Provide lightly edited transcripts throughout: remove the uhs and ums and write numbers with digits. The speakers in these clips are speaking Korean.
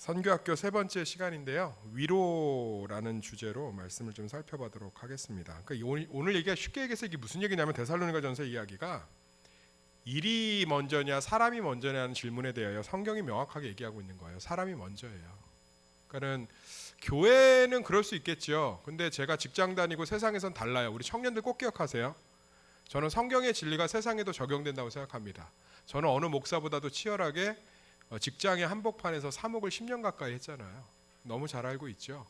선교학교 세 번째 시간인데요. 위로라는 주제로 말씀을 좀 살펴보도록 하겠습니다. 그러니까 오늘 얘기가 쉽게 얘기해서 이게 무슨 얘기냐면 데살로니가전서 이야기가 일이 먼저냐 사람이 먼저냐는 질문에 대하여 성경이 명확하게 얘기하고 있는 거예요. 사람이 먼저예요. 그러니까는 교회는 그럴 수 있겠죠. 근데 제가 직장 다니고 세상에선 달라요. 우리 청년들 꼭 기억하세요. 저는 성경의 진리가 세상에도 적용된다고 생각합니다. 저는 어느 목사보다도 치열하게 직장의 한복판에서 사목을 10년 가까이 했잖아요. 너무 잘 알고 있죠.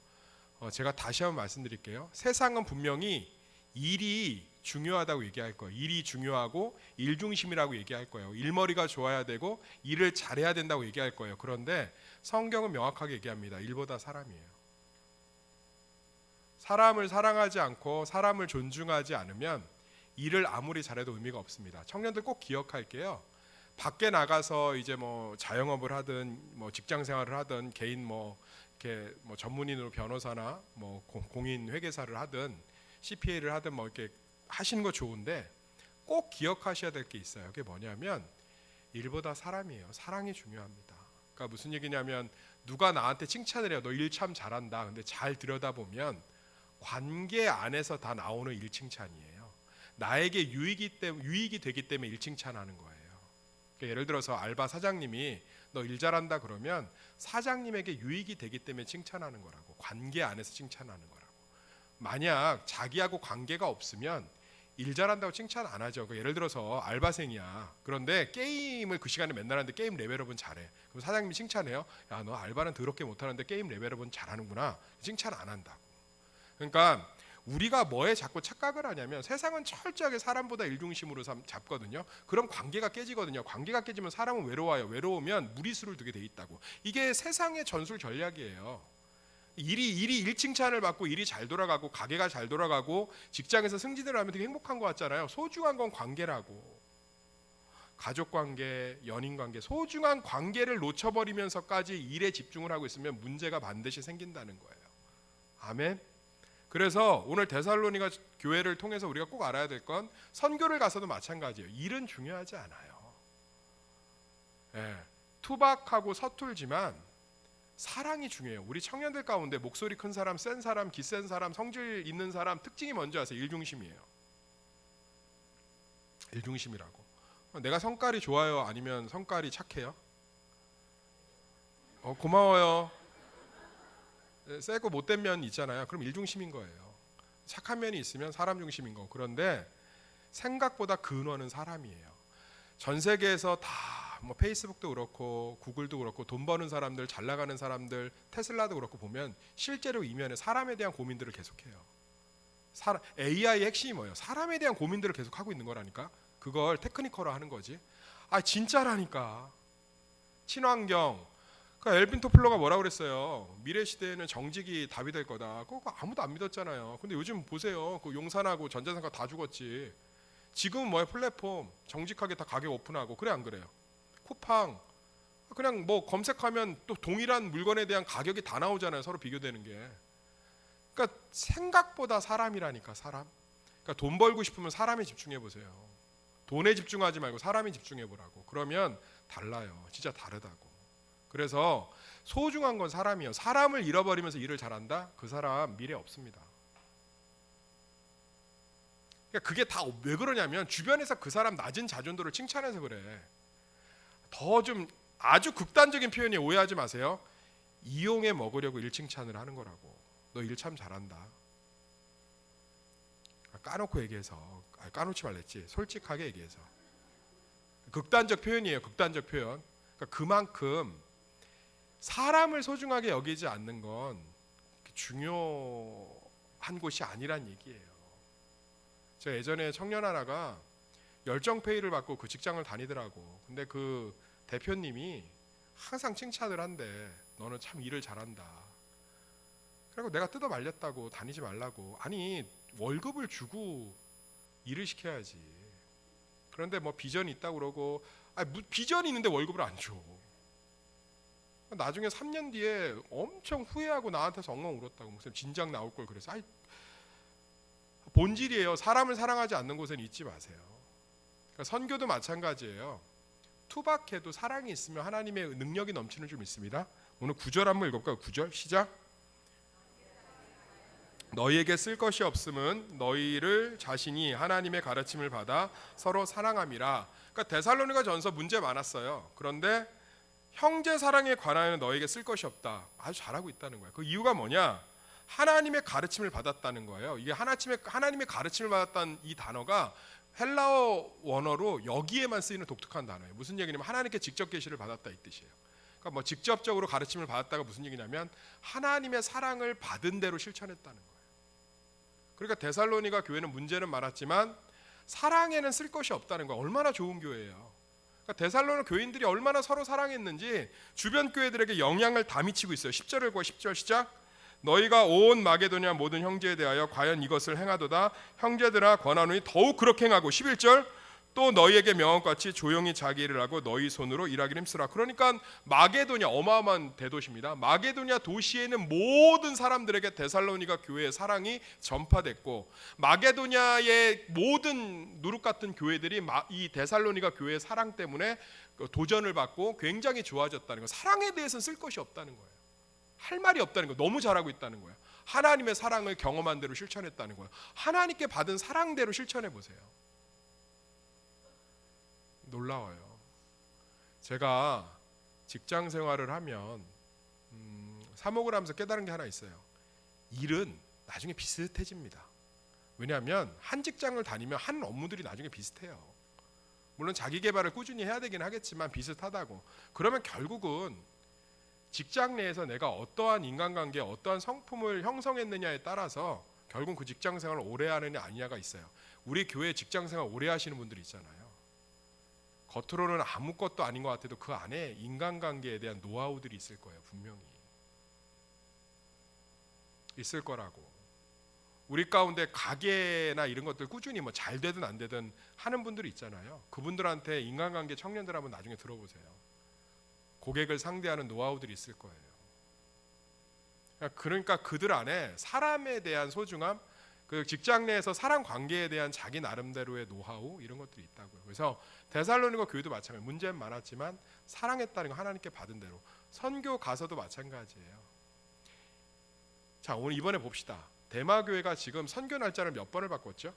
제가 다시 한번 말씀드릴게요. 세상은 분명히 일이 중요하다고 얘기할 거예요. 일이 중요하고 일 중심이라고 얘기할 거예요. 일머리가 좋아야 되고 일을 잘해야 된다고 얘기할 거예요. 그런데 성경은 명확하게 얘기합니다. 일보다 사람이에요. 사람을 사랑하지 않고 사람을 존중하지 않으면 일을 아무리 잘해도 의미가 없습니다. 청년들 꼭 기억할게요. 밖에 나가서 이제 뭐 자영업을 하든 뭐 직장 생활을 하든 개인 이렇게 전문인으로 변호사나 공인 회계사를 하든 CPA를 하든 이렇게 하시는 거 좋은데 꼭 기억하셔야 될 게 있어요. 그게 뭐냐면 일보다 사람이에요. 사랑이 중요합니다. 그러니까 무슨 얘기냐면 누가 나한테 칭찬을 해요. 너 일 참 잘한다. 근데 잘 들여다보면 관계 안에서 다 나오는 일 칭찬이에요. 나에게 유익이 되기 때문에 일 칭찬하는 거예요. 그러니까 예를 들어서 알바 사장님이 너 일 잘한다 그러면 사장님에게 유익이 되기 때문에 칭찬하는 거라고. 관계 안에서 칭찬하는 거라고. 만약 자기하고 관계가 없으면 일 잘한다고 칭찬 안 하죠. 그러니까 예를 들어서 알바생이야. 그런데 게임을 그 시간에 맨날 하는데 게임 레벨업은 잘해. 그럼 사장님이 칭찬해요. 야, 너 알바는 더럽게 못하는데 게임 레벨업은 잘하는구나. 칭찬 안 한다고. 그러니까 우리가 뭐에 자꾸 착각을 하냐면 세상은 철저하게 사람보다 일중심으로 잡거든요. 그럼 관계가 깨지거든요. 관계가 깨지면 사람은 외로워요. 외로우면 무리수를 두게 돼 있다고. 이게 세상의 전술 전략이에요. 일이 일 칭찬을 받고 일이 잘 돌아가고 가게가 잘 돌아가고 직장에서 승진을 하면 되게 행복한 것 같잖아요. 소중한 건 관계라고. 가족 관계, 연인 관계, 소중한 관계를 놓쳐버리면서까지 일에 집중을 하고 있으면 문제가 반드시 생긴다는 거예요. 아멘. 그래서 오늘 데살로니가 교회를 통해서 우리가 꼭 알아야 될 건 선교를 가서도 마찬가지예요. 일은 중요하지 않아요. 투박하고 서툴지만 사랑이 중요해요. 우리 청년들 가운데 목소리 큰 사람, 센 사람, 기센 사람, 성질 있는 사람 특징이 뭔지 아세요? 일중심이에요. 일중심이라고. 내가 성깔이 좋아요? 아니면 성깔이 착해요? 고마워요. 세고 못된 면 있잖아요. 그럼 일중심인 거예요. 착한 면이 있으면 사람 중심인 거고. 그런데 생각보다 근원은 사람이에요. 전 세계에서 다 페이스북도 그렇고 구글도 그렇고 돈 버는 사람들, 잘 나가는 사람들, 테슬라도 그렇고 보면 실제로 이면에 사람에 대한 고민들을 계속해요. AI의 핵심이 뭐예요? 사람에 대한 고민들을 계속하고 있는 거라니까. 그걸 테크니컬화 하는 거지. 진짜라니까. 친환경. 그러니까 엘빈 토플러가 뭐라고 그랬어요? 미래 시대에는 정직이 답이 될 거다. 그거 아무도 안 믿었잖아요. 근데 요즘 보세요. 그 용산하고 전자상가 다 죽었지. 지금은 뭐야? 플랫폼 정직하게 다 가격 오픈하고. 그래 안 그래요? 쿠팡 그냥 검색하면 또 동일한 물건에 대한 가격이 다 나오잖아요. 서로 비교되는 게. 그러니까 생각보다 사람이라니까. 사람. 그러니까 돈 벌고 싶으면 사람에 집중해 보세요. 돈에 집중하지 말고 사람에 집중해 보라고. 그러면 달라요. 진짜 다르다고. 그래서 소중한 건 사람이에요. 사람을 잃어버리면서 일을 잘한다? 그 사람 미래 없습니다. 그러니까 그게 다 왜 그러냐면 주변에서 그 사람 낮은 자존도를 칭찬해서 그래. 더 좀 아주 극단적인 표현이 오해하지 마세요. 이용해 먹으려고 일 칭찬을 하는 거라고. 너 일 참 잘한다. 까놓고 얘기해서. 까놓지 말랬지. 솔직하게 얘기해서. 극단적 표현이에요. 극단적 표현. 그러니까 그만큼 사람을 소중하게 여기지 않는 건 중요한 곳이 아니란 얘기예요. 제가 예전에 청년 하나가 열정페이를 받고 그 직장을 다니더라고. 근데 그 대표님이 항상 칭찬을 한대. 너는 참 일을 잘한다. 그리고 내가 뜯어 말렸다고. 다니지 말라고. 아니 월급을 주고 일을 시켜야지. 그런데 비전이 있다고 그러고 비전이 있는데 월급을 안 줘. 나중에 3년 뒤에 엄청 후회하고 나한테서 엉엉 울었다고. 목사님 진작 나올 걸 그래서. 본질이에요. 사람을 사랑하지 않는 곳은 있지 마세요. 그러니까 선교도 마찬가지예요. 투박해도 사랑이 있으면 하나님의 능력이 넘치는 줄 믿습니다. 오늘 9절 한번 읽어볼까요? 9절 시작. 너희에게 쓸 것이 없음은 너희를 자신이 하나님의 가르침을 받아 서로 사랑함이라. 그러니까 데살로니가 전서 문제 많았어요. 그런데 형제 사랑에 관하여는 너희에게 쓸 것이 없다. 아주 잘하고 있다는 거예요. 그 이유가 뭐냐? 하나님의 가르침을 받았다는 거예요. 이게 하나님의 가르침을 받았다는 이 단어가 헬라어 원어로 여기에만 쓰이는 독특한 단어예요. 무슨 얘기냐면 하나님께 직접 계시를 받았다 이 뜻이에요. 그러니까 뭐 직접적으로 가르침을 받았다가 무슨 얘기냐면 하나님의 사랑을 받은 대로 실천했다는 거예요. 그러니까 데살로니가 교회는 문제는 많았지만 사랑에는 쓸 것이 없다는 거예요. 얼마나 좋은 교회예요. 그러니까 데살로니 교인들이 얼마나 서로 사랑했는지 주변 교회들에게 영향을 다 미치고 있어요. 10절 읽고 10절 시작. 너희가 온 마게도냐 모든 형제에 대하여 과연 이것을 행하도다. 형제들아 권하노니 더욱 그렇게 행하고 11절 또 너희에게 명함같이 조용히 자기 일을 하고 너희 손으로 일하기를 힘쓰라. 그러니까 마게도냐 어마어마한 대도시입니다. 마게도냐 도시에 있는 모든 사람들에게 데살로니가 교회의 사랑이 전파됐고 마게도냐의 모든 누룩 같은 교회들이 이 데살로니가 교회의 사랑 때문에 도전을 받고 굉장히 좋아졌다는 거. 사랑에 대해서는 쓸 것이 없다는 거예요. 할 말이 없다는 거. 너무 잘하고 있다는 거예요. 하나님의 사랑을 경험한 대로 실천했다는 거예요. 하나님께 받은 사랑대로 실천해 보세요. 놀라워요. 제가 직장 생활을 하면 사목을 하면서 깨달은 게 하나 있어요. 일은 나중에 비슷해집니다. 왜냐하면 한 직장을 다니면 한 업무들이 나중에 비슷해요. 물론 자기 개발을 꾸준히 해야 되긴 하겠지만 비슷하다고. 그러면 결국은 직장 내에서 내가 어떠한 인간관계, 어떠한 성품을 형성했느냐에 따라서 결국 그 직장 생활을 오래 하느냐 아니냐가 있어요. 우리 교회 직장 생활 오래 하시는 분들 있잖아요. 겉으로는 아무것도 아닌 것 같아도 그 안에 인간관계에 대한 노하우들이 있을 거예요. 분명히 있을 거라고. 우리 가운데 가게나 이런 것들 꾸준히 뭐 잘 되든 안 되든 하는 분들이 있잖아요. 그분들한테 인간관계 청년들 한번 나중에 들어보세요. 고객을 상대하는 노하우들이 있을 거예요. 그러니까 그들 안에 사람에 대한 소중함, 그 직장 내에서 사람 관계에 대한 자기 나름대로의 노하우 이런 것들이 있다고요. 그래서 데살로니가 교회도 마찬가지예요. 문제는 많았지만 사랑했다는 거 하나님께 받은 대로. 선교 가서도 마찬가지예요. 자, 오늘 이번에 봅시다. 대마 교회가 지금 선교 날짜를 몇 번을 바꿨죠?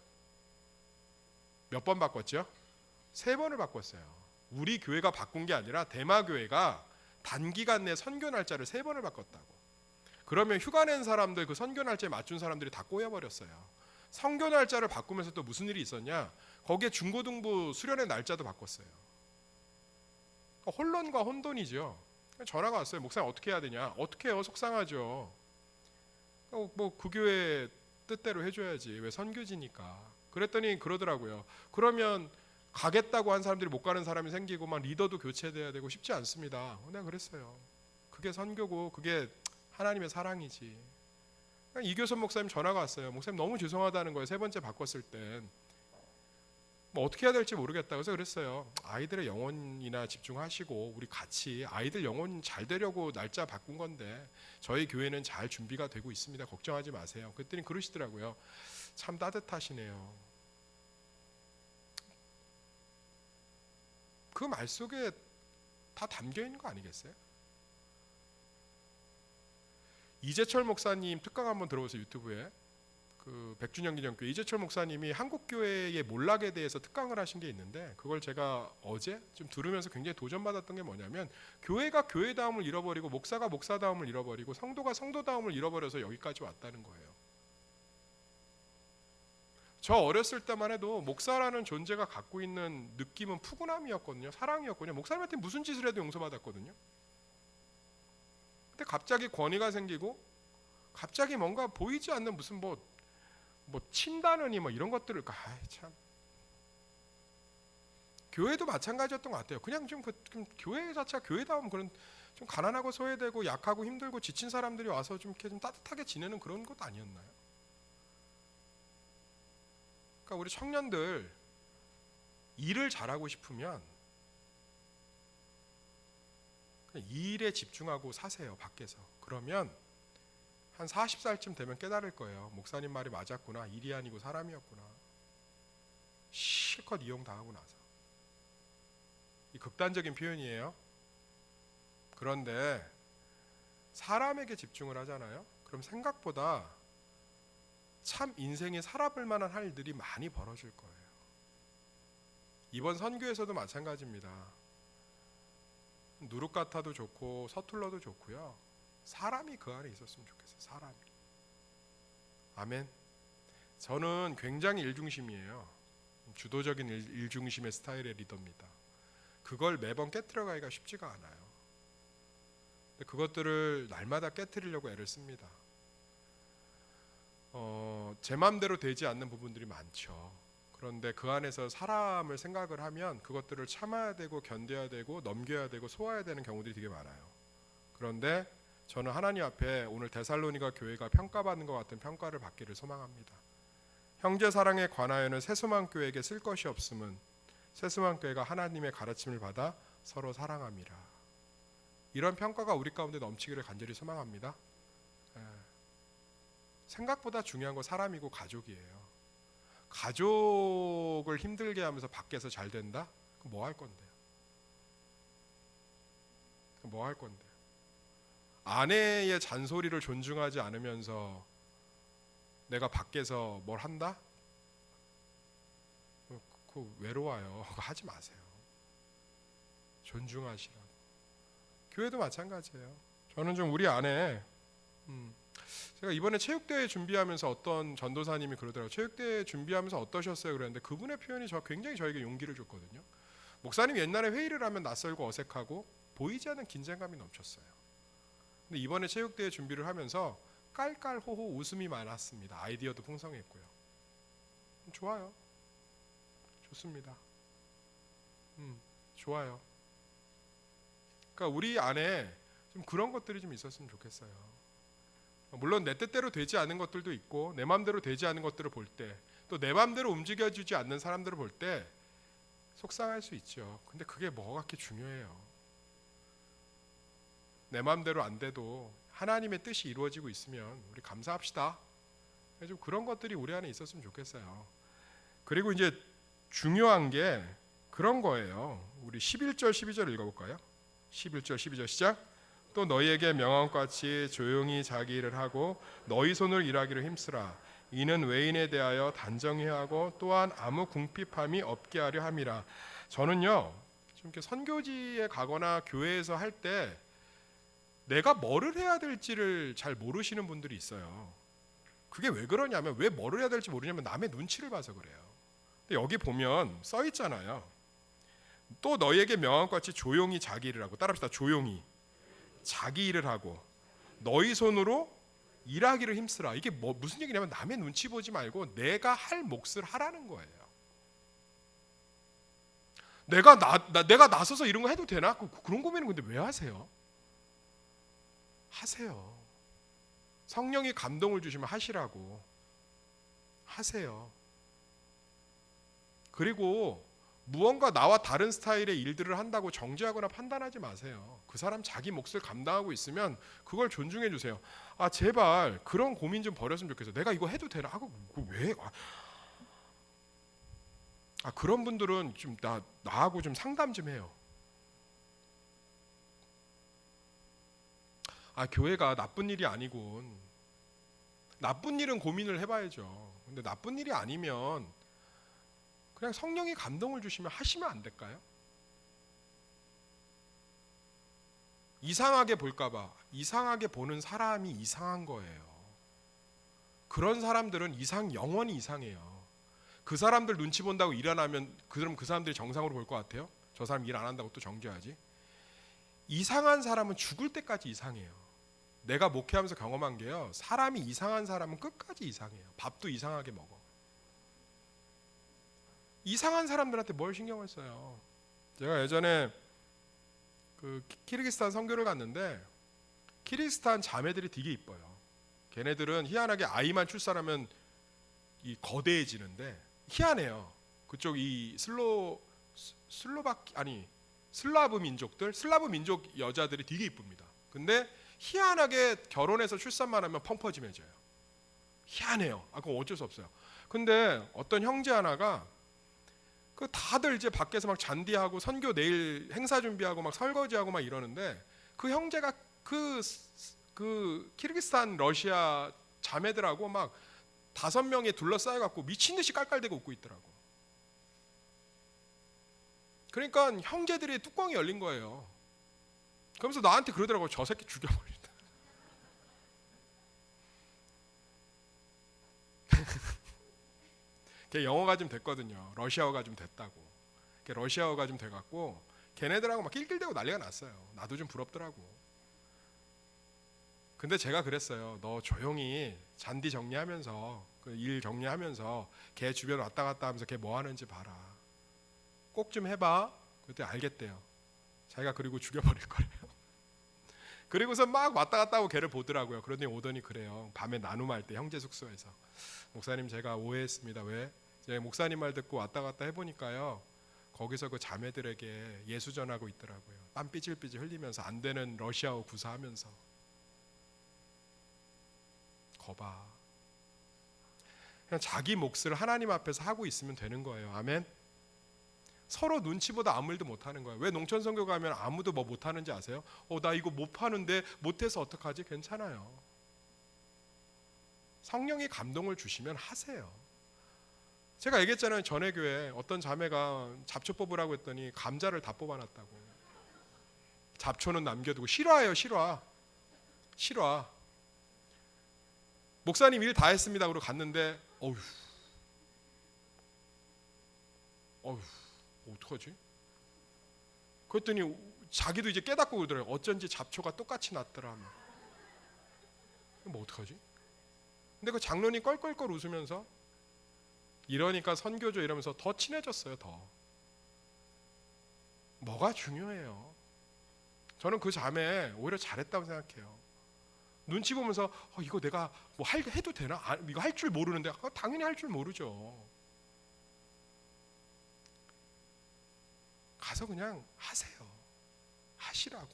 몇 번 바꿨죠? 3번을 바꿨어요. 우리 교회가 바꾼 게 아니라 대마 교회가 단기간 내 선교 날짜를 3번을 바꿨다고. 그러면 휴가 낸 사람들, 그 선교 날짜에 맞춘 사람들이 다 꼬여버렸어요. 선교 날짜를 바꾸면서 또 무슨 일이 있었냐? 거기에 중고등부 수련회 날짜도 바꿨어요. 혼론과 혼돈이죠. 전화가 왔어요. 목사님 어떻게 해야 되냐? 어떻게 해요? 속상하죠. 뭐 그 교회 뜻대로 해줘야지. 왜 선교지니까. 그랬더니 그러더라고요. 그러면 가겠다고 한 사람들이 못 가는 사람이 생기고 막 리더도 교체돼야 되고 쉽지 않습니다. 내가 그랬어요. 그게 선교고 그게 하나님의 사랑이지. 이교선 목사님 전화가 왔어요. 목사님 너무 죄송하다는 거예요. 3번째 바꿨을 땐 뭐 어떻게 해야 될지 모르겠다. 그래서 그랬어요. 아이들의 영혼이나 집중하시고 우리 같이 아이들 영혼 잘 되려고 날짜 바꾼 건데 저희 교회는 잘 준비가 되고 있습니다. 걱정하지 마세요. 그랬더니 그러시더라고요. 참 따뜻하시네요. 그 말 속에 다 담겨 있는 거 아니겠어요? 이재철 목사님 특강 한번 들어보세요. 유튜브에. 그 100주년 기념교회 이재철 목사님이 한국교회의 몰락에 대해서 특강을 하신 게 있는데 그걸 제가 어제 좀 들으면서 굉장히 도전받았던 게 뭐냐면 교회가 교회다움을 잃어버리고 목사가 목사다움을 잃어버리고 성도가 성도다움을 잃어버려서 여기까지 왔다는 거예요. 저 어렸을 때만 해도 목사라는 존재가 갖고 있는 느낌은 푸근함이었거든요. 사랑이었거든요. 목사님한테 무슨 짓을 해도 용서받았거든요. 근데 갑자기 권위가 생기고 갑자기 뭔가 보이지 않는 무슨 뭐 친다느니 뭐 이런 것들을 참 교회도 마찬가지였던 것 같아요. 그냥 좀 교회 자체가 교회다움 그런 좀 가난하고 소외되고 약하고 힘들고 지친 사람들이 와서 좀 이렇게 좀 따뜻하게 지내는 그런 것도 아니었나요? 그러니까 우리 청년들 일을 잘하고 싶으면 그냥 일에 집중하고 사세요. 밖에서. 그러면 한 40살쯤 되면 깨달을 거예요. 목사님 말이 맞았구나. 일이 아니고 사람이었구나. 실컷 이용당하고 나서. 이 극단적인 표현이에요. 그런데 사람에게 집중을 하잖아요. 그럼 생각보다 참 인생에 살아볼 만한 할 일들이 많이 벌어질 거예요. 이번 선교에서도 마찬가지입니다. 누룩 같아도 좋고 서툴러도 좋고요. 사람이 그 안에 있었으면 좋겠어요. 사람이. 아멘. 저는 굉장히 일중심이에요. 주도적인 일중심의 스타일의 리더입니다. 그걸 매번 깨트려가기가 쉽지가 않아요. 근데 그것들을 날마다 깨트리려고 애를 씁니다. 제 마음대로 되지 않는 부분들이 많죠. 그런데 그 안에서 사람을 생각을 하면 그것들을 참아야 되고 견뎌야 되고 넘겨야 되고 소화해야 되는 경우들이 되게 많아요. 그런데 저는 하나님 앞에 오늘 데살로니가 교회가 평가받는 것 같은 평가를 받기를 소망합니다. 형제 사랑에 관하여는 세수만 교회에게 쓸 것이 없음은 세수만 교회가 하나님의 가르침을 받아 서로 사랑함이라. 이런 평가가 우리 가운데 넘치기를 간절히 소망합니다. 생각보다 중요한 건 사람이고 가족이에요. 가족을 힘들게 하면서 밖에서 잘 된다? 그럼 뭐 할 건데요? 뭐 할 건데요? 아내의 잔소리를 존중하지 않으면서 내가 밖에서 뭘 한다? 그거 외로워요. 그거 하지 마세요. 존중하시라고. 교회도 마찬가지예요. 저는 좀 우리 아내 제가 이번에 체육대회 준비하면서 어떤 전도사님이 그러더라고요. 체육대회 준비하면서 어떠셨어요? 그랬는데 그분의 표현이 굉장히 저에게 용기를 줬거든요. 목사님 옛날에 회의를 하면 낯설고 어색하고 보이지 않는 긴장감이 넘쳤어요. 근데 이번에 체육대회 준비를 하면서 깔깔호호 웃음이 많았습니다. 아이디어도 풍성했고요. 좋아요. 좋습니다. 좋아요. 그러니까 우리 안에 좀 그런 것들이 좀 있었으면 좋겠어요. 물론 내 뜻대로 되지 않은 것들도 있고 내 마음대로 되지 않은 것들을 볼 때 또 내 마음대로 움직여주지 않는 사람들을 볼 때 속상할 수 있죠. 근데 그게 뭐가 그렇게 중요해요. 내 마음대로 안 돼도 하나님의 뜻이 이루어지고 있으면 우리 감사합시다. 좀 그런 것들이 우리 안에 있었으면 좋겠어요. 그리고 이제 중요한 게 그런 거예요. 우리 11절 12절 읽어볼까요? 11절 12절 시작. 또 너희에게 명한 것 같이 조용히 자기 일을 하고 너희 손을 일하기를 힘쓰라. 이는 외인에 대하여 단정히 하고 또한 아무 궁핍함이 없게 하려 함이라. 저는요 좀 이렇게 선교지에 가거나 교회에서 할 때 내가 뭐를 해야 될지를 잘 모르시는 분들이 있어요. 그게 왜 그러냐면 왜 뭐를 해야 될지 모르냐면 남의 눈치를 봐서 그래요. 근데 여기 보면 써 있잖아요. 또 너희에게 명한 것 같이 조용히 자기 일을 하고 따라합시다. 조용히 자기 일을 하고 너희 손으로 일하기를 힘쓰라. 이게 무슨 얘기냐면 남의 눈치 보지 말고 내가 할 몫을 하라는 거예요. 내가 나서서 이런 거 해도 되나? 그런 고민은 근데 왜 하세요? 하세요. 성령이 감동을 주시면 하시라고. 하세요. 그리고 무언가 나와 다른 스타일의 일들을 한다고 정죄하거나 판단하지 마세요. 그 사람 자기 몫을 감당하고 있으면 그걸 존중해 주세요. 아 제발 그런 고민 좀 버렸으면 좋겠어요. 내가 이거 해도 되나? 왜? 그런 분들은 좀 나하고 좀 상담 좀 해요. 교회가 나쁜 일이 아니군. 나쁜 일은 고민을 해봐야죠. 근데 나쁜 일이 아니면 그냥 성령이 감동을 주시면 하시면 안 될까요? 이상하게 볼까봐. 이상하게 보는 사람이 이상한 거예요. 그런 사람들은 영원히 이상해요. 그 사람들 눈치 본다고 일 안 하면 그럼 그 사람들이 정상으로 볼 것 같아요? 저 사람 일 안 한다고 또 정죄하지? 이상한 사람은 죽을 때까지 이상해요. 내가 목회하면서 경험한 게요. 사람이 이상한 사람은 끝까지 이상해요. 밥도 이상하게 먹어. 이상한 사람들한테 뭘 신경을 써요. 제가 예전에 그 키르기스탄 선교를 갔는데 키르기스탄 자매들이 되게 이뻐요. 걔네들은 희한하게 아이만 출산하면 이 거대해지는데 희한해요. 그쪽 이 슬라브 민족 여자들이 되게 이쁩니다. 근데 희한하게 결혼해서 출산만 하면 펑퍼짐해져요. 희한해요. 그건 어쩔 수 없어요. 근데 어떤 형제 하나가 다들 이제 밖에서 막 잔디하고 선교 내일 행사 준비하고 막 설거지하고 막 이러는데 그 형제가 그 그 키르기스탄 러시아 자매들하고 막 5명이 둘러싸여갖고 미친듯이 깔깔대고 웃고 있더라고. 그러니까 형제들이 뚜껑이 열린 거예요. 그러면서 나한테 그러더라고. 저 새끼 죽여버린다. 걔 영어가 좀 됐거든요. 러시아어가 좀 됐다고. 걔 러시아어가 좀 돼갖고 걔네들하고 막 낄낄대고 난리가 났어요. 나도 좀 부럽더라고. 근데 제가 그랬어요. 너 조용히 잔디 정리하면서 그 일 정리하면서 걔 주변 왔다 갔다 하면서 걔 뭐 하는지 봐라. 꼭 좀 해봐. 그때 알겠대요. 자기가 그리고 죽여버릴 거래요. 그리고서 막 왔다 갔다 하고 걔를 보더라고요. 그러더니 오더니 그래요. 밤에 나눔할 때 형제 숙소에서 목사님 제가 오해했습니다. 왜? 제가 목사님 말 듣고 왔다 갔다 해보니까요. 거기서 그 자매들에게 예수 전하고 있더라고요. 땀 삐질삐질 흘리면서 안 되는 러시아어 구사하면서. 거봐. 그냥 자기 몫을 하나님 앞에서 하고 있으면 되는 거예요. 아멘. 서로 눈치보다 아무 일도 못하는 거예요. 왜 농촌 선교 가면 아무도 뭐 못하는지 아세요? 나 이거 못 파는데 못해서 어떡하지? 괜찮아요. 성령이 감동을 주시면 하세요. 제가 얘기했잖아요. 전에 교회 어떤 자매가 잡초 뽑으라고 했더니 감자를 다 뽑아놨다고. 잡초는 남겨두고. 실화예요. 실화. 목사님 일 다 했습니다. 그러고 갔는데 어휴 어떡하지? 그랬더니 자기도 이제 깨닫고 그러더라고요. 어쩐지 잡초가 똑같이 났더라. 뭐 어떡하지? 근데 그 장로님 껄껄껄 웃으면서 이러니까 선교죠 이러면서 더 친해졌어요. 더. 뭐가 중요해요? 저는 그 자매 오히려 잘했다고 생각해요. 눈치 보면서 이거 내가 뭐 해도 되나? 이거 할 줄 모르는데 당연히 할 줄 모르죠. 가서 그냥 하세요. 하시라고.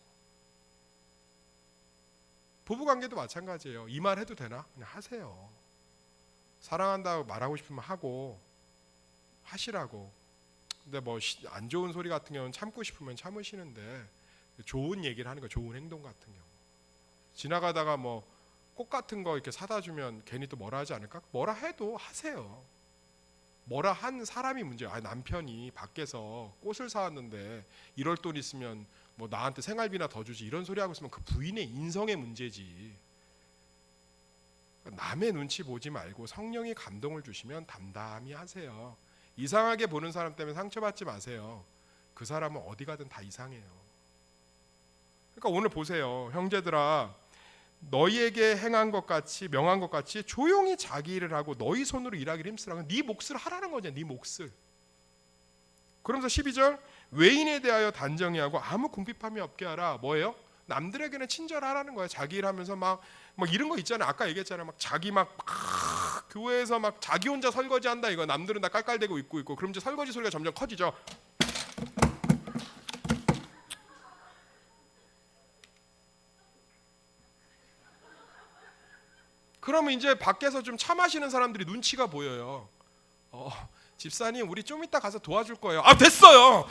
부부관계도 마찬가지예요. 이 말 해도 되나? 그냥 하세요. 사랑한다고 말하고 싶으면 하고 하시라고. 근데 뭐 안 좋은 소리 같은 경우는 참고 싶으면 참으시는데 좋은 얘기를 하는 거, 좋은 행동 같은 경우. 지나가다가 뭐 꽃 같은 거 이렇게 사다 주면 괜히 또 뭐라 하지 않을까? 뭐라 해도 하세요. 뭐라 한 사람이 문제야. 남편이 밖에서 꽃을 사왔는데 이럴 돈 있으면 뭐 나한테 생활비나 더 주지 이런 소리 하고 있으면 그 부인의 인성의 문제지. 남의 눈치 보지 말고 성령이 감동을 주시면 담담히 하세요. 이상하게 보는 사람 때문에 상처받지 마세요. 그 사람은 어디 가든 다 이상해요. 그러니까 오늘 보세요. 형제들아, 너희에게 행한 것 같이 명한 것 같이 조용히 자기 일을 하고 너희 손으로 일하기를 힘쓰라. 네 몫을 하라는 거냐. 네 몫을. 그러면서 12절 외인에 대하여 단정히 하고 아무 궁핍함이 없게 하라. 뭐예요? 남들에게는 친절하라는 거예요. 자기 일하면서 막 이런 거 있잖아요. 아까 얘기했잖아요. 막 자기 막 교회에서 막 자기 혼자 설거지 한다 이거. 남들은 다 깔깔대고 있고 그럼 이제 설거지 소리가 점점 커지죠. 그러면 이제 밖에서 좀 차 마시는 사람들이 눈치가 보여요. 집사님 우리 좀 이따 가서 도와줄 거예요. 됐어요.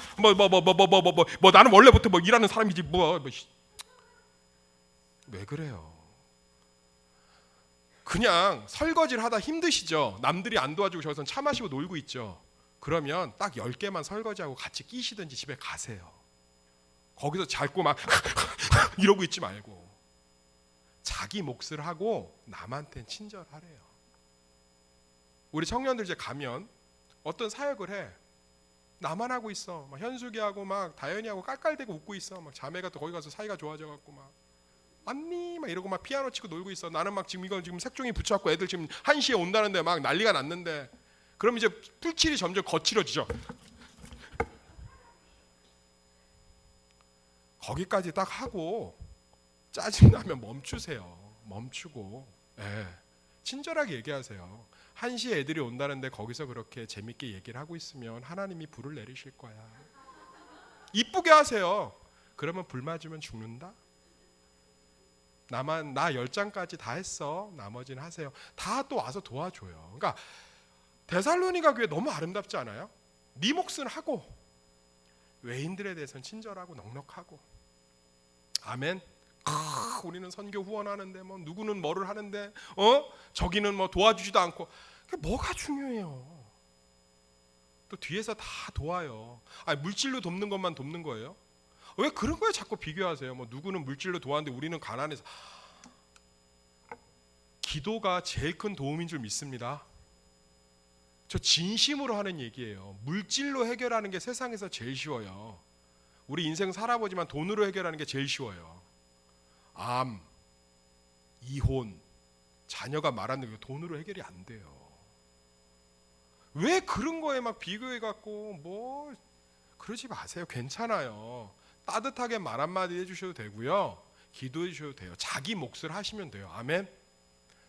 나는 원래부터 일하는 사람이지 왜 그래요? 그냥 설거지를 하다 힘드시죠. 남들이 안 도와주고 저기서 차 마시고 놀고 있죠. 그러면 딱 10개만 설거지하고 같이 끼시든지 집에 가세요. 거기서 자꾸 막 이러고 있지 말고 자기 몫을 하고 남한테는 친절하래요. 우리 청년들 이제 가면 어떤 사역을 해. 나만 하고 있어. 막 현숙이하고 막 다현이하고 깔깔대고 웃고 있어. 막 자매가 또 거기 가서 사이가 좋아져갖고 막 언니 막 이러고 막 피아노 치고 놀고 있어. 나는 막 지금 색종이 붙여갖고 애들 지금 1시에 온다는데 막 난리가 났는데 그럼 이제 풀칠이 점점 거칠어지죠. 거기까지 딱 하고 짜증나면 멈추고 친절하게 얘기하세요. 1시에 애들이 온다는데 거기서 그렇게 재밌게 얘기를 하고 있으면 하나님이 불을 내리실 거야. 이쁘게 하세요. 그러면 불 맞으면 죽는다. 나 10장까지 다 했어. 나머지는 하세요. 다 또 와서 도와줘요. 그러니까 데살로니가 교회 너무 아름답지 않아요? 네 몫은 하고 외인들에 대해서는 친절하고 넉넉하고. 아멘. 우리는 선교 후원하는데 뭐 누구는 뭐를 하는데 저기는 뭐 도와주지도 않고. 그게 뭐가 중요해요? 또 뒤에서 다 도와요. 아니, 물질로 돕는 것만 돕는 거예요? 왜 그런 거에 자꾸 비교하세요? 뭐 누구는 물질로 도왔는데 우리는 가난해서. 기도가 제일 큰 도움인 줄 믿습니다. 저 진심으로 하는 얘기예요. 물질로 해결하는 게 세상에서 제일 쉬워요. 우리 인생 살아보지만 돈으로 해결하는 게 제일 쉬워요. 암, 이혼, 자녀가 말하는 게 돈으로 해결이 안 돼요. 왜 그런 거에 막 비교해 갖고 뭐 그러지 마세요. 괜찮아요. 따뜻하게 말 한마디 해주셔도 되고요. 기도해 주셔도 돼요. 자기 몫을 하시면 돼요. 아멘.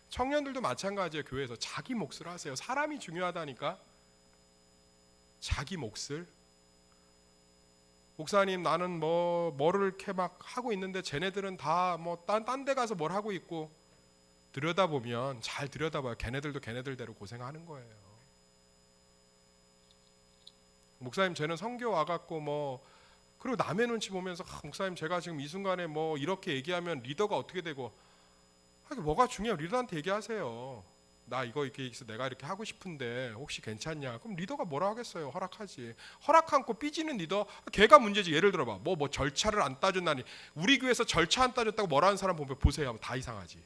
청년들도 마찬가지예요. 교회에서 자기 몫을 하세요. 사람이 중요하다니까. 자기 몫을. 목사님, 나는 뭐를 이렇게 막 하고 있는데 쟤네들은 다 뭐 딴 데 가서 뭘 하고 있고. 들여다보면, 잘 들여다봐요. 걔네들도 걔네들대로 고생하는 거예요. 목사님, 쟤는 선교 와갖고 뭐, 그리고 남의 눈치 보면서 목사님, 제가 지금 이 순간에 뭐 이렇게 얘기하면 리더가 어떻게 되고. 뭐가 중요해요? 리더한테 얘기하세요. 나 이거 이렇게 있어, 내가 이렇게 하고 싶은데 혹시 괜찮냐? 그럼 리더가 뭐라 하겠어요? 허락하지. 허락 않고 삐지는 리더, 걔가 문제지. 예를 들어봐, 뭐 절차를 안 따졌나니. 우리 교회에서 절차 안 따졌다고 뭐라는 사람 보면 보세요. 다 이상하지.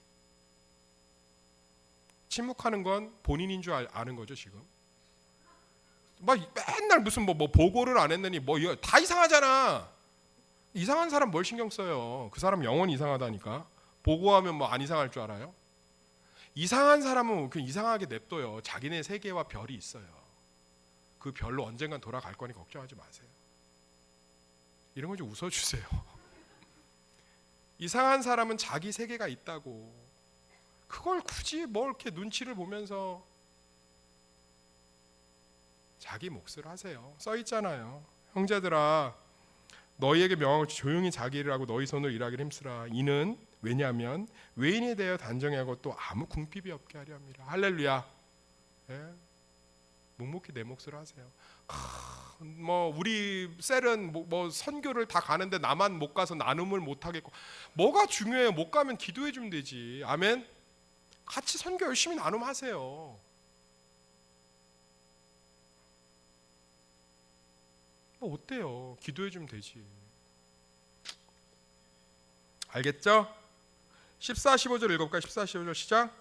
침묵하는 건 본인인 줄 아는 거죠 지금. 막 맨날 무슨 뭐 보고를 안 했느니 뭐 다 이상하잖아. 이상한 사람 뭘 신경 써요? 그 사람 영원히 이상하다니까. 보고하면 뭐 안 이상할 줄 알아요? 이상한 사람은 그냥 이상하게 냅둬요. 자기네 세계와 별이 있어요. 그 별로 언젠간 돌아갈 거니 걱정하지 마세요. 이런 거 좀 웃어주세요. 이상한 사람은 자기 세계가 있다고. 그걸 굳이 뭐 이렇게 눈치를 보면서. 자기 몫을 하세요. 써 있잖아요. 형제들아, 너희에게 명하고 조용히 자기 일을 하고 너희 손으로 일하기를 힘쓰라. 이는 왜냐하면 외인에 대하여 단정하고 또 아무 궁핍이 없게 하려 함이라. 할렐루야. 예? 묵묵히 내 몫을 하세요. 뭐 우리 셀은 뭐 선교를 다 가는데 나만 못 가서 나눔을 못 하겠고. 뭐가 중요해요? 못 가면 기도해 주면 되지. 아멘. 같이 선교 열심히 나눔하세요. 뭐 어때요? 기도해 주면 되지. 알겠죠? 14, 15절 읽어볼까요? 14, 15절 시작.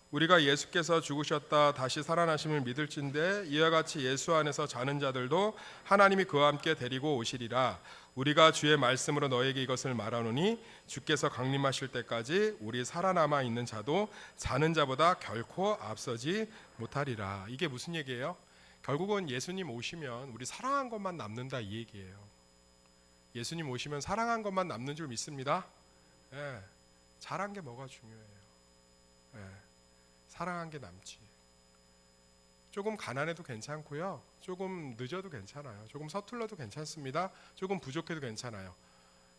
우리가 예수께서 죽으셨다 다시 살아나심을 믿을진대 이와 같이 예수 안에서 자는 자들도 하나님이 그와 함께 데리고 오시리라. 우리가 주의 말씀으로 너에게 이것을 말하노니 주께서 강림하실 때까지 우리 살아남아 있는 자도 자는 자보다 결코 앞서지 못하리라. 이게 무슨 얘기예요? 결국은 예수님 오시면 우리 사랑한 것만 남는다 이 얘기예요. 예수님 오시면 사랑한 것만 남는 줄 믿습니다. 예, 잘한 게 뭐가 중요해요? 예, 사랑한 게 남지. 조금 가난해도 괜찮고요. 조금 늦어도 괜찮아요. 조금 서툴러도 괜찮습니다. 조금 부족해도 괜찮아요.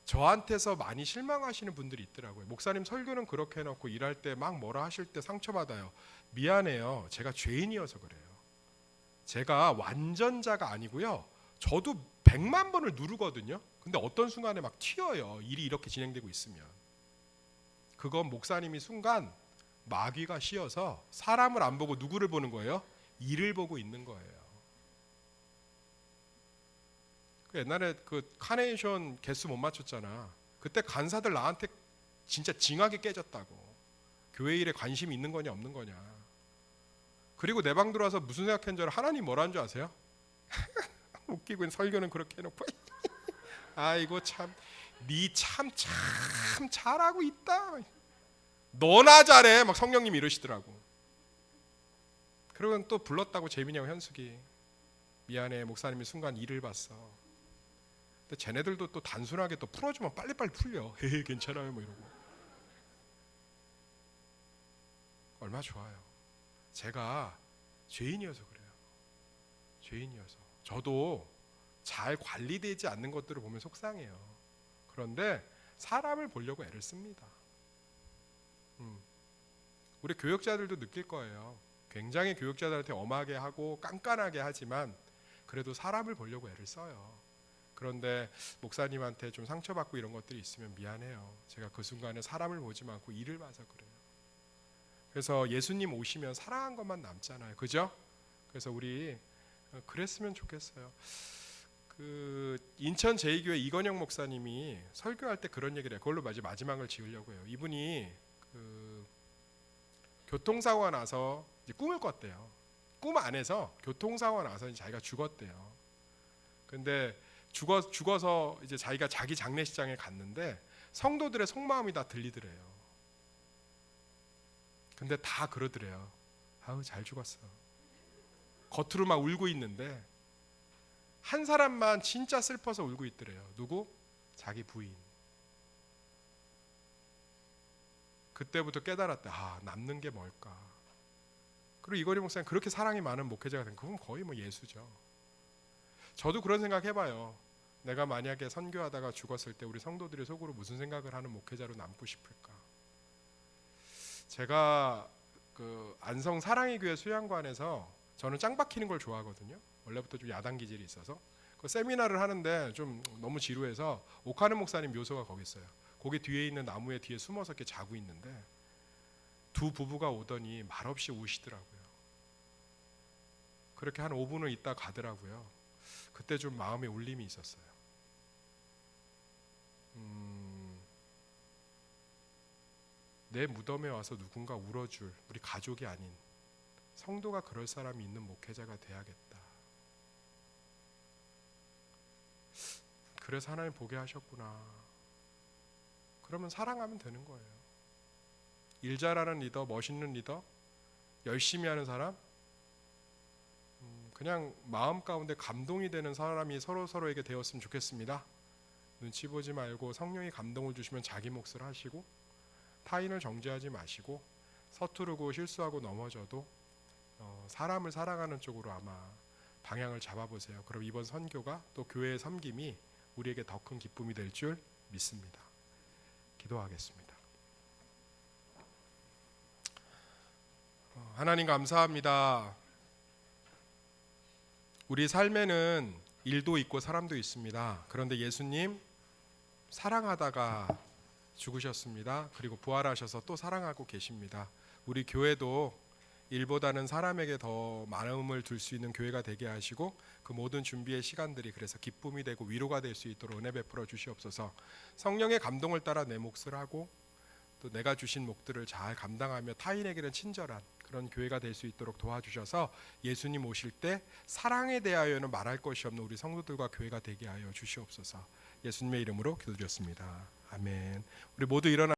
저한테서 많이 실망하시는 분들이 있더라고요. 목사님 설교는 그렇게 해놓고 일할 때 막 뭐라 하실 때 상처받아요. 미안해요. 제가 죄인이어서 그래요. 제가 완전자가 아니고요. 저도 100만 번을 누르거든요. 근데 어떤 순간에 막 튀어요. 일이 이렇게 진행되고 있으면. 그건 목사님이 순간 마귀가 씌어서 사람을 안 보고 누구를 보는 거예요? 일을 보고 있는 거예요. 옛날에 그 카네이션 개수 못 맞췄잖아. 그때 간사들 나한테 진짜 징하게 깨졌다고. 교회 일에 관심이 있는 거냐 없는 거냐. 그리고 내 방 들어와서 무슨 생각한 줄 알아? 하나님 뭐라는 줄 아세요? 웃기고 설교는 그렇게 해놓고 아이고 참 니 참 잘하고 있다. 너나 잘해. 막 성령님이 이러시더라고. 그러고 또 불렀다고 재민이하고 현숙이 미안해 목사님이 순간 일을 봤어. 근데 쟤네들도 또 단순하게 또 풀어주면 빨리빨리 풀려. 헤헤 괜찮아요 뭐 이러고. 얼마나 좋아요. 제가 죄인이어서 그래요. 죄인이어서. 저도 잘 관리되지 않는 것들을 보면 속상해요. 그런데 사람을 보려고 애를 씁니다. 우리 교역자들도 느낄 거예요. 굉장히 교역자들한테 엄하게 하고 깐깐하게 하지만 그래도 사람을 보려고 애를 써요. 그런데 목사님한테 좀 상처받고 이런 것들이 있으면 미안해요. 제가 그 순간에 사람을 보지 않고 일을 봐서 그래요. 그래서 예수님 오시면 사랑한 것만 남잖아요. 그죠? 그래서 우리 그랬으면 좋겠어요. 그 인천 제2교회 이건영 목사님이 설교할 때 그런 얘기를 해요. 그걸로 마지막을 지으려고 해요. 이분이 그 교통사고가 나서 이제 꿈을 꿨대요. 꿈 안에서 교통사고가 나서 자기가 죽었대요. 근데 죽어서 이제 자기가 자기 장례식장에 갔는데 성도들의 속마음이 다 들리더래요. 근데 다 그러더래요. 아우 잘 죽었어. 겉으로 막 울고 있는데 한 사람만 진짜 슬퍼서 울고 있더래요. 누구? 자기 부인. 그때부터 깨달았대. 아, 남는 게 뭘까? 그리고 이건희 목사님 그렇게 사랑이 많은 목회자가 된 그건 거의 뭐 예수죠. 저도 그런 생각 해봐요. 내가 만약에 선교하다가 죽었을 때 우리 성도들이 속으로 무슨 생각을 하는 목회자로 남고 싶을까? 제가 그 안성 사랑의 교회 수양관에서 저는 짱 박히는 걸 좋아하거든요. 원래부터 좀 야당 기질이 있어서 그 세미나를 하는데 좀 너무 지루해서 오카는 목사님 묘소가 거기 있어요. 거기 뒤에 있는 나무에 뒤에 숨어서 이렇게 자고 있는데 두 부부가 오더니 말없이 우시더라고요. 그렇게 한 5분을 있다 가더라고요. 그때 좀 마음에 울림이 있었어요. 내 무덤에 와서 누군가 울어줄 우리 가족이 아닌 성도가 그럴 사람이 있는 목회자가 돼야겠다. 그래서 하나님 보게 하셨구나. 그러면 사랑하면 되는 거예요. 일 잘하는 리더, 멋있는 리더, 열심히 하는 사람, 그냥 마음 가운데 감동이 되는 사람이 서로에게 되었으면 좋겠습니다. 눈치 보지 말고 성령이 감동을 주시면 자기 몫을 하시고 타인을 정죄하지 마시고 서투르고 실수하고 넘어져도 사람을 사랑하는 쪽으로 아마 방향을 잡아보세요. 그럼 이번 선교가 또 교회의 섬김이 우리에게 더 큰 기쁨이 될 줄 믿습니다. 기도하겠습니다. 하나님 감사합니다. 우리 삶에는 일도 있고 사람도 있습니다. 그런데 예수님 사랑하다가 죽으셨습니다. 그리고 부활하셔서 또 사랑하고 계십니다. 우리 교회도 일보다는 사람에게 더 마음을 둘 수 있는 교회가 되게 하시고 그 모든 준비의 시간들이 그래서 기쁨이 되고 위로가 될 수 있도록 은혜 베풀어 주시옵소서. 성령의 감동을 따라 내 몫을 하고 또 내가 주신 몫들을 잘 감당하며 타인에게는 친절한 그런 교회가 될 수 있도록 도와주셔서 예수님 오실 때 사랑에 대하여는 말할 것이 없는 우리 성도들과 교회가 되게 하여 주시옵소서. 예수님의 이름으로 기도드렸습니다. 아멘. 우리 모두 일어나